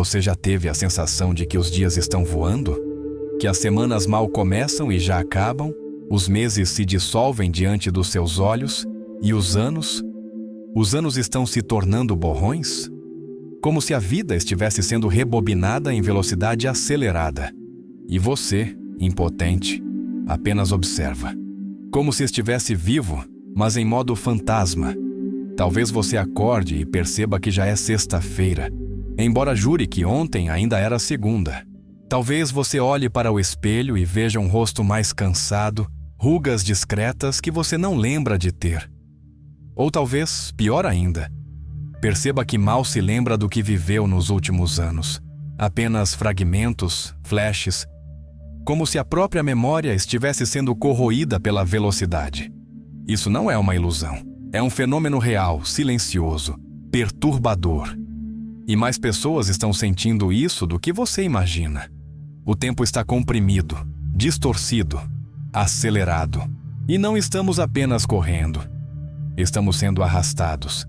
Você já teve a sensação de que os dias estão voando? Que as semanas mal começam e já acabam? Os meses se dissolvem diante dos seus olhos? E os anos? Os anos estão se tornando borrões? Como se a vida estivesse sendo rebobinada em velocidade acelerada. E você, impotente, apenas observa. Como se estivesse vivo, mas em modo fantasma. Talvez você acorde e perceba que já é sexta-feira, embora jure que ontem ainda era segunda. Talvez você olhe para o espelho e veja um rosto mais cansado, rugas discretas que você não lembra de ter. Ou talvez, pior ainda, perceba que mal se lembra do que viveu nos últimos anos. Apenas fragmentos, flashes, como se a própria memória estivesse sendo corroída pela velocidade. Isso não é uma ilusão. É um fenômeno real, silencioso, perturbador. E mais pessoas estão sentindo isso do que você imagina. O tempo está comprimido, distorcido, acelerado. E não estamos apenas correndo. Estamos sendo arrastados.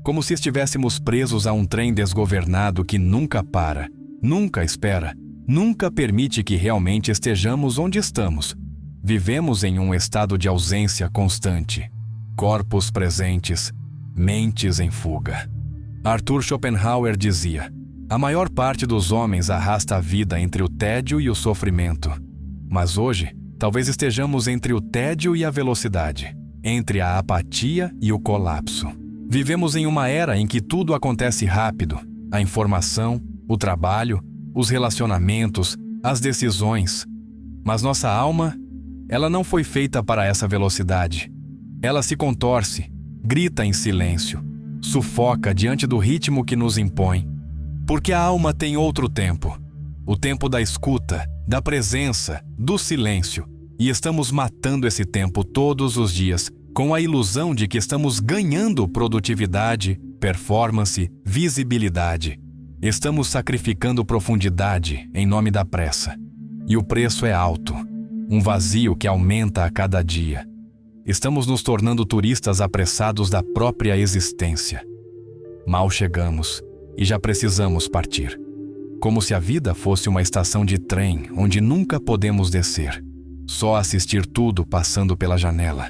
Como se estivéssemos presos a um trem desgovernado que nunca para, nunca espera, nunca permite que realmente estejamos onde estamos. Vivemos em um estado de ausência constante. Corpos presentes, mentes em fuga. Arthur Schopenhauer dizia: a maior parte dos homens arrasta a vida entre o tédio e o sofrimento. Mas hoje, talvez estejamos entre o tédio e a velocidade, entre a apatia e o colapso. Vivemos em uma era em que tudo acontece rápido: a informação, o trabalho, os relacionamentos, as decisões. Mas nossa alma, ela não foi feita para essa velocidade. Ela se contorce, grita em silêncio, sufoca diante do ritmo que nos impõe. Porque a alma tem outro tempo. O tempo da escuta, da presença, do silêncio. E estamos matando esse tempo todos os dias, com a ilusão de que estamos ganhando produtividade, performance, visibilidade. Estamos sacrificando profundidade em nome da pressa. E o preço é alto. Um vazio que aumenta a cada dia. Estamos nos tornando turistas apressados da própria existência. Mal chegamos e já precisamos partir. Como se a vida fosse uma estação de trem onde nunca podemos descer. Só assistir tudo passando pela janela.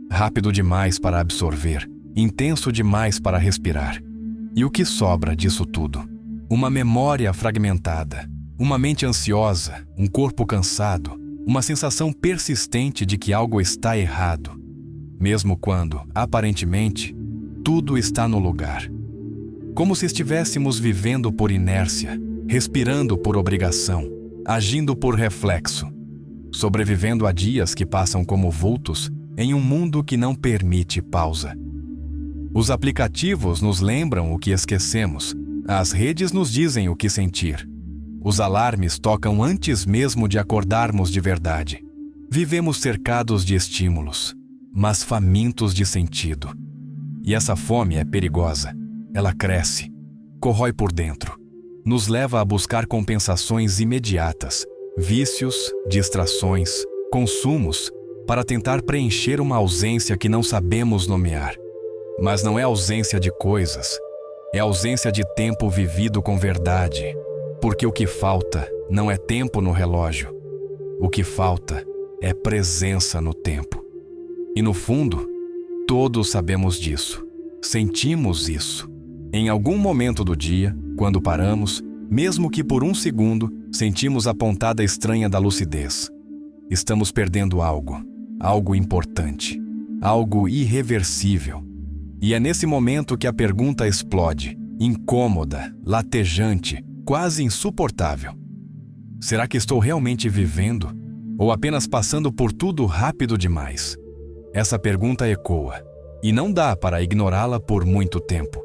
Rápido demais para absorver, intenso demais para respirar. E o que sobra disso tudo? Uma memória fragmentada, uma mente ansiosa, um corpo cansado, uma sensação persistente de que algo está errado, mesmo quando, aparentemente, tudo está no lugar. Como se estivéssemos vivendo por inércia, respirando por obrigação, agindo por reflexo, sobrevivendo a dias que passam como vultos em um mundo que não permite pausa. Os aplicativos nos lembram o que esquecemos, as redes nos dizem o que sentir. Os alarmes tocam antes mesmo de acordarmos de verdade. Vivemos cercados de estímulos, mas famintos de sentido. E essa fome é perigosa. Ela cresce, corrói por dentro, nos leva a buscar compensações imediatas, vícios, distrações, consumos, para tentar preencher uma ausência que não sabemos nomear. Mas não é ausência de coisas, é ausência de tempo vivido com verdade. Porque o que falta não é tempo no relógio. O que falta é presença no tempo. E no fundo, todos sabemos disso. Sentimos isso. Em algum momento do dia, quando paramos, mesmo que por um segundo, sentimos a pontada estranha da lucidez. Estamos perdendo algo importante, algo irreversível. E é nesse momento que a pergunta explode, incômoda, latejante, quase insuportável. Será que estou realmente vivendo? Ou apenas passando por tudo rápido demais? Essa pergunta ecoa, e não dá para ignorá-la por muito tempo.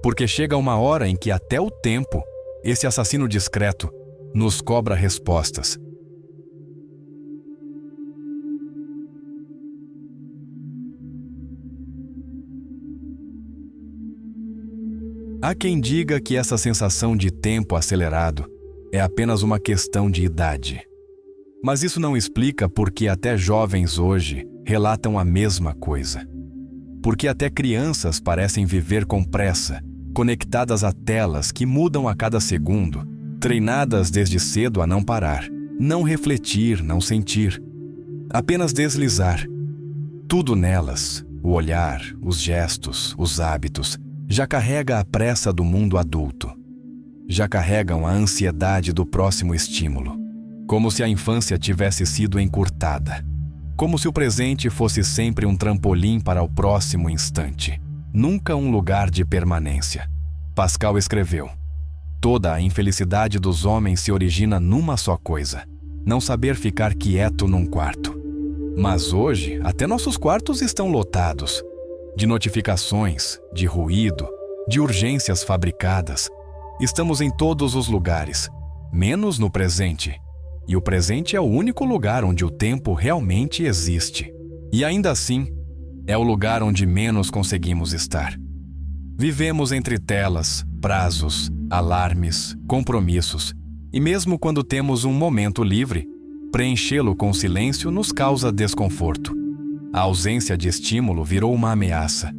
Porque chega uma hora em que até o tempo, esse assassino discreto, nos cobra respostas. Há quem diga que essa sensação de tempo acelerado é apenas uma questão de idade. Mas isso não explica por que até jovens hoje relatam a mesma coisa. Porque até crianças parecem viver com pressa, conectadas a telas que mudam a cada segundo, treinadas desde cedo a não parar, não refletir, não sentir, apenas deslizar. Tudo nelas, o olhar, os gestos, os hábitos, já carrega a pressa do mundo adulto. Já carregam a ansiedade do próximo estímulo, como se a infância tivesse sido encurtada, como se o presente fosse sempre um trampolim para o próximo instante, nunca um lugar de permanência. Pascal escreveu: toda a infelicidade dos homens se origina numa só coisa: não saber ficar quieto num quarto. Mas hoje, até nossos quartos estão lotados de notificações, de ruído, de urgências fabricadas. Estamos em todos os lugares, menos no presente. E o presente é o único lugar onde o tempo realmente existe. E ainda assim, é o lugar onde menos conseguimos estar. Vivemos entre telas, prazos, alarmes, compromissos. E mesmo quando temos um momento livre, preenchê-lo com silêncio nos causa desconforto. A ausência de estímulo virou uma ameaça.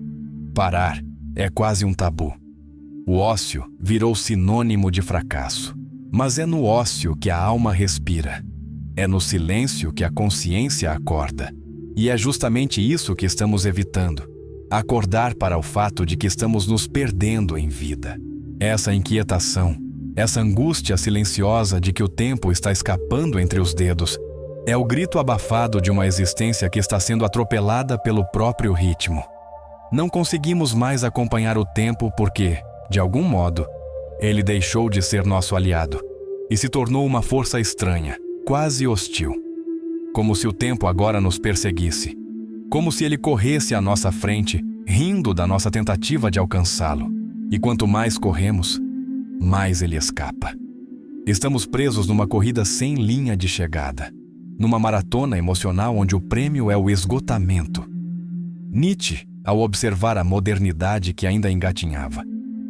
Parar é quase um tabu. O ócio virou sinônimo de fracasso. Mas é no ócio que a alma respira. É no silêncio que a consciência acorda. E é justamente isso que estamos evitando. Acordar para o fato de que estamos nos perdendo em vida. Essa inquietação, essa angústia silenciosa de que o tempo está escapando entre os dedos, é o grito abafado de uma existência que está sendo atropelada pelo próprio ritmo. Não conseguimos mais acompanhar o tempo porque, de algum modo, ele deixou de ser nosso aliado e se tornou uma força estranha, quase hostil. Como se o tempo agora nos perseguisse. Como se ele corresse à nossa frente, rindo da nossa tentativa de alcançá-lo. E quanto mais corremos, mais ele escapa. Estamos presos numa corrida sem linha de chegada, numa maratona emocional onde o prêmio é o esgotamento. Nietzsche, ao observar a modernidade que ainda engatinhava,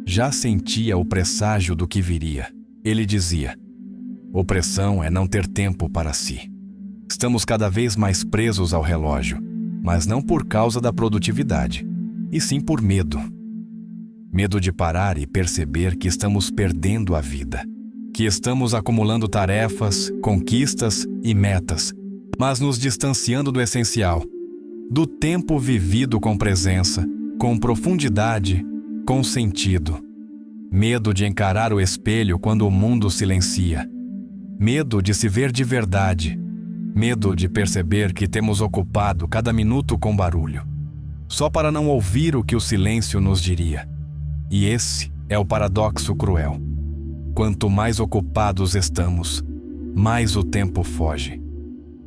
já sentia o presságio do que viria. Ele dizia: opressão é não ter tempo para si. Estamos cada vez mais presos ao relógio, mas não por causa da produtividade, e sim por medo. Medo de parar e perceber que estamos perdendo a vida, que estamos acumulando tarefas, conquistas e metas, mas nos distanciando do essencial, do tempo vivido com presença, com profundidade, com sentido. Medo de encarar o espelho quando o mundo silencia. Medo de se ver de verdade. Medo de perceber que temos ocupado cada minuto com barulho, só para não ouvir o que o silêncio nos diria. E esse é o paradoxo cruel. Quanto mais ocupados estamos, mais o tempo foge.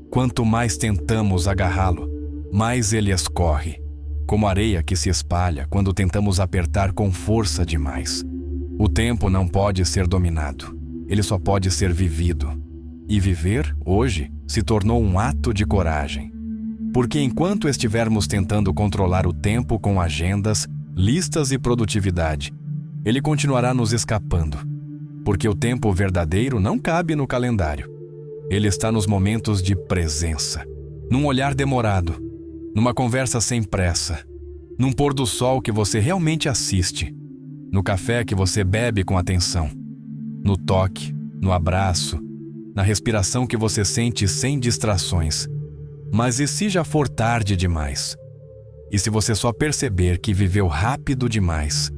Quanto mais tentamos agarrá-lo, mais ele escorre, como areia que se espalha quando tentamos apertar com força demais. O tempo não pode ser dominado, ele só pode ser vivido. E viver, hoje, se tornou um ato de coragem. Porque enquanto estivermos tentando controlar o tempo com agendas, listas e produtividade, ele continuará nos escapando. Porque o tempo verdadeiro não cabe no calendário. Ele está nos momentos de presença, num olhar demorado, numa conversa sem pressa, num pôr do sol que você realmente assiste, no café que você bebe com atenção, no toque, no abraço, na respiração que você sente sem distrações. Mas e se já for tarde demais? E se você só perceber que viveu rápido demais?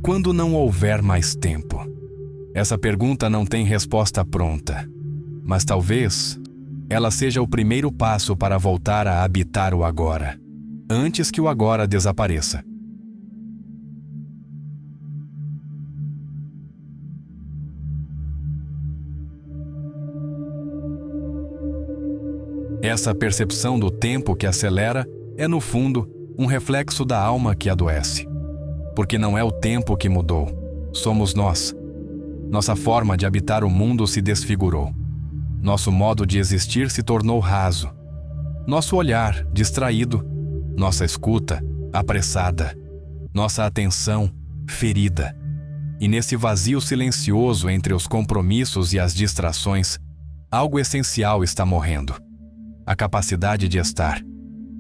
Quando não houver mais tempo? Essa pergunta não tem resposta pronta, mas talvez ela seja o primeiro passo para voltar a habitar o agora, antes que o agora desapareça. Essa percepção do tempo que acelera é, no fundo, um reflexo da alma que adoece. Porque não é o tempo que mudou, somos nós. Nossa forma de habitar o mundo se desfigurou. Nosso modo de existir se tornou raso. Nosso olhar, distraído. Nossa escuta, apressada. Nossa atenção, ferida. E nesse vazio silencioso entre os compromissos e as distrações, algo essencial está morrendo. A capacidade de estar.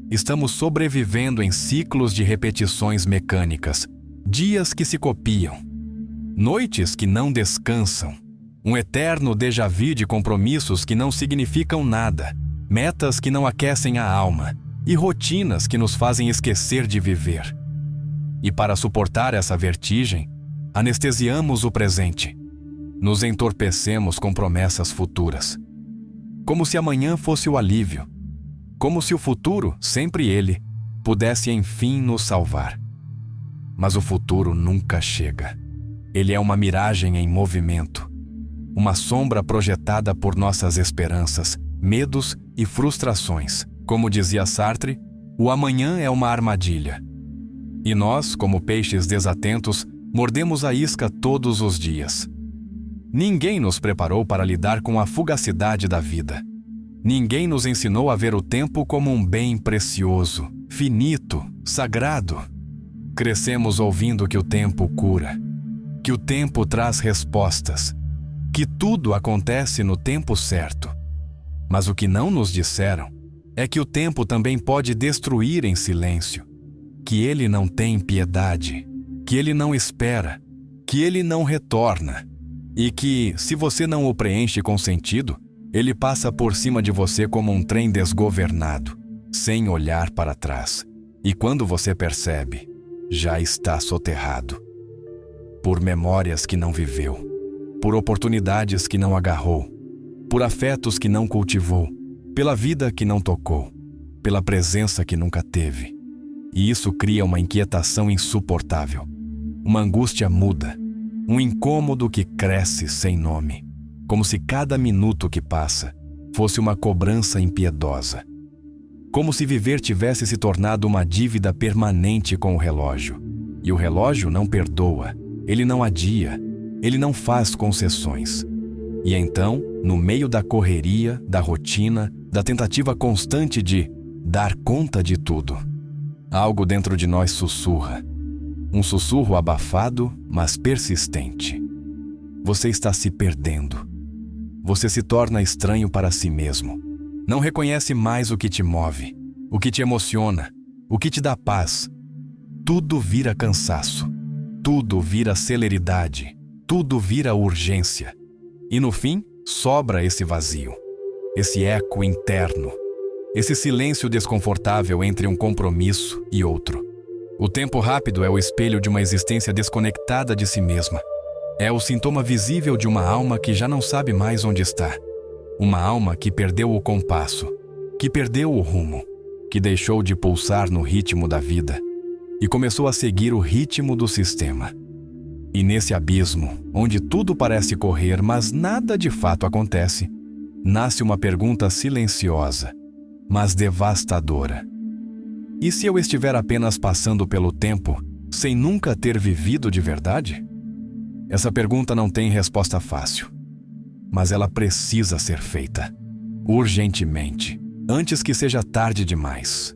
Estamos sobrevivendo em ciclos de repetições mecânicas, dias que se copiam, noites que não descansam, um eterno déjà vu de compromissos que não significam nada, metas que não aquecem a alma e rotinas que nos fazem esquecer de viver. E para suportar essa vertigem, anestesiamos o presente. Nos entorpecemos com promessas futuras. Como se amanhã fosse o alívio. Como se o futuro, sempre ele, pudesse enfim nos salvar. Mas o futuro nunca chega. Ele é uma miragem em movimento. Uma sombra projetada por nossas esperanças, medos e frustrações. Como dizia Sartre, o amanhã é uma armadilha. E nós, como peixes desatentos, mordemos a isca todos os dias. Ninguém nos preparou para lidar com a fugacidade da vida. Ninguém nos ensinou a ver o tempo como um bem precioso, finito, sagrado. Crescemos ouvindo que o tempo cura, que o tempo traz respostas, que tudo acontece no tempo certo. Mas o que não nos disseram é que o tempo também pode destruir em silêncio, que ele não tem piedade, que ele não espera, que ele não retorna, e que, se você não o preenche com sentido, ele passa por cima de você como um trem desgovernado, sem olhar para trás. E quando você percebe, já está soterrado. Por memórias que não viveu, por oportunidades que não agarrou, por afetos que não cultivou, pela vida que não tocou, pela presença que nunca teve. E isso cria uma inquietação insuportável, uma angústia muda, um incômodo que cresce sem nome, como se cada minuto que passa fosse uma cobrança impiedosa. Como se viver tivesse se tornado uma dívida permanente com o relógio. E o relógio não perdoa, ele não adia, ele não faz concessões. E então, no meio da correria, da rotina, da tentativa constante de dar conta de tudo, algo dentro de nós sussurra. Um sussurro abafado, mas persistente. Você está se perdendo. Você se torna estranho para si mesmo. Não reconhece mais o que te move, o que te emociona, o que te dá paz. Tudo vira cansaço. Tudo vira celeridade. Tudo vira urgência. E no fim, sobra esse vazio. Esse eco interno. Esse silêncio desconfortável entre um compromisso e outro. O tempo rápido é o espelho de uma existência desconectada de si mesma. É o sintoma visível de uma alma que já não sabe mais onde está. Uma alma que perdeu o compasso, que perdeu o rumo, que deixou de pulsar no ritmo da vida e começou a seguir o ritmo do sistema. E nesse abismo, onde tudo parece correr, mas nada de fato acontece, nasce uma pergunta silenciosa, mas devastadora. E se eu estiver apenas passando pelo tempo, sem nunca ter vivido de verdade? Essa pergunta não tem resposta fácil, mas ela precisa ser feita, urgentemente, antes que seja tarde demais.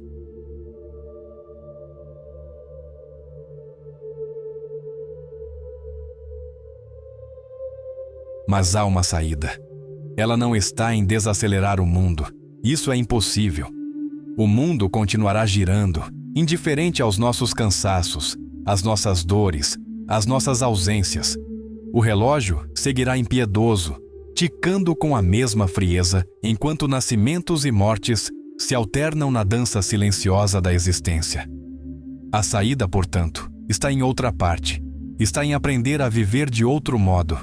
Mas há uma saída. Ela não está em desacelerar o mundo. Isso é impossível. O mundo continuará girando, indiferente aos nossos cansaços, às nossas dores, às nossas ausências. O relógio seguirá impiedoso, ticando com a mesma frieza, enquanto nascimentos e mortes se alternam na dança silenciosa da existência. A saída, portanto, está em outra parte. Está em aprender a viver de outro modo.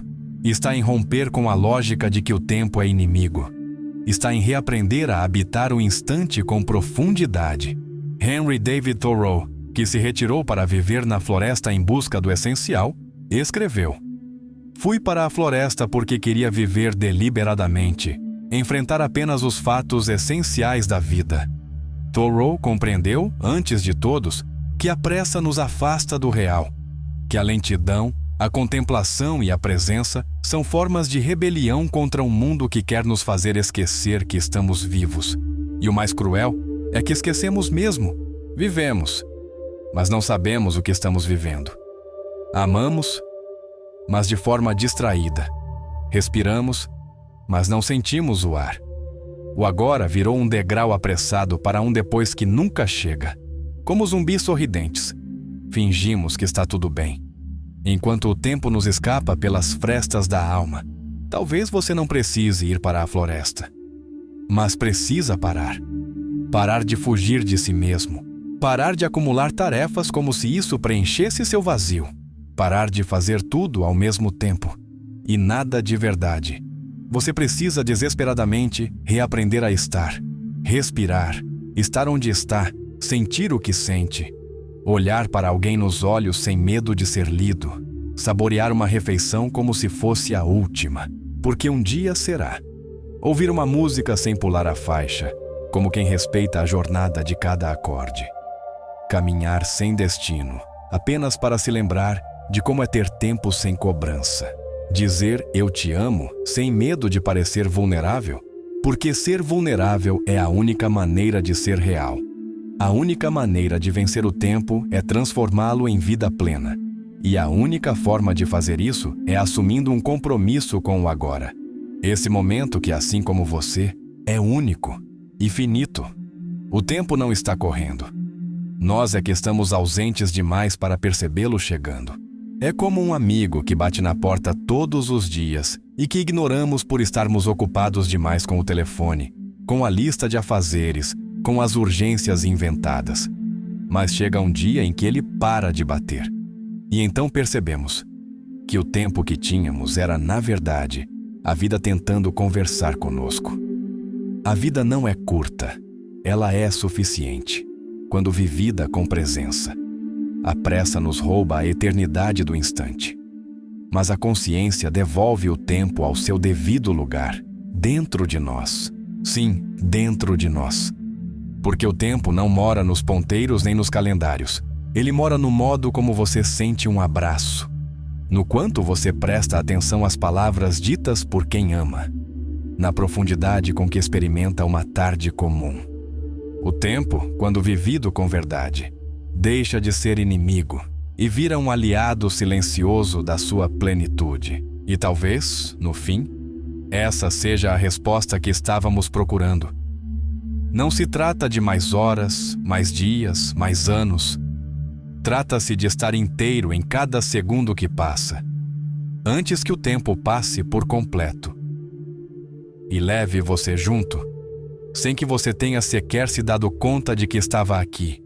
Está em romper com a lógica de que o tempo é inimigo. Está em reaprender a habitar o instante com profundidade. Henry David Thoreau, que se retirou para viver na floresta em busca do essencial, escreveu: "Fui para a floresta porque queria viver deliberadamente, enfrentar apenas os fatos essenciais da vida." Thoreau compreendeu, antes de todos, que a pressa nos afasta do real, que a lentidão, a contemplação e a presença são formas de rebelião contra um mundo que quer nos fazer esquecer que estamos vivos. E o mais cruel é que esquecemos mesmo. Vivemos, mas não sabemos o que estamos vivendo. Amamos, mas de forma distraída. Respiramos, mas não sentimos o ar. O agora virou um degrau apressado para um depois que nunca chega, como zumbis sorridentes. Fingimos que está tudo bem. Enquanto o tempo nos escapa pelas frestas da alma, talvez você não precise ir para a floresta. Mas precisa parar. Parar de fugir de si mesmo. Parar de acumular tarefas como se isso preenchesse seu vazio. Parar de fazer tudo ao mesmo tempo. E nada de verdade. Você precisa desesperadamente reaprender a estar. Respirar. Estar onde está. Sentir o que sente. Olhar para alguém nos olhos sem medo de ser lido. Saborear uma refeição como se fosse a última. Porque um dia será. Ouvir uma música sem pular a faixa. Como quem respeita a jornada de cada acorde. Caminhar sem destino, apenas para se lembrar de como é ter tempo sem cobrança. Dizer eu te amo sem medo de parecer vulnerável, porque ser vulnerável é a única maneira de ser real. A única maneira de vencer o tempo é transformá-lo em vida plena. E a única forma de fazer isso é assumindo um compromisso com o agora. Esse momento que, assim como você, é único e finito. O tempo não está correndo. Nós é que estamos ausentes demais para percebê-lo chegando. É como um amigo que bate na porta todos os dias e que ignoramos por estarmos ocupados demais com o telefone, com a lista de afazeres, com as urgências inventadas. Mas chega um dia em que ele para de bater. E então percebemos que o tempo que tínhamos era, na verdade, a vida tentando conversar conosco. A vida não é curta, ela é suficiente. Quando vivida com presença. A pressa nos rouba a eternidade do instante. Mas a consciência devolve o tempo ao seu devido lugar, dentro de nós. Sim, dentro de nós. Porque o tempo não mora nos ponteiros nem nos calendários. Ele mora no modo como você sente um abraço. No quanto você presta atenção às palavras ditas por quem ama. Na profundidade com que experimenta uma tarde comum. O tempo, quando vivido com verdade, deixa de ser inimigo e vira um aliado silencioso da sua plenitude. E talvez, no fim, essa seja a resposta que estávamos procurando. Não se trata de mais horas, mais dias, mais anos. Trata-se de estar inteiro em cada segundo que passa, antes que o tempo passe por completo. E leve você junto, sem que você tenha sequer se dado conta de que estava aqui,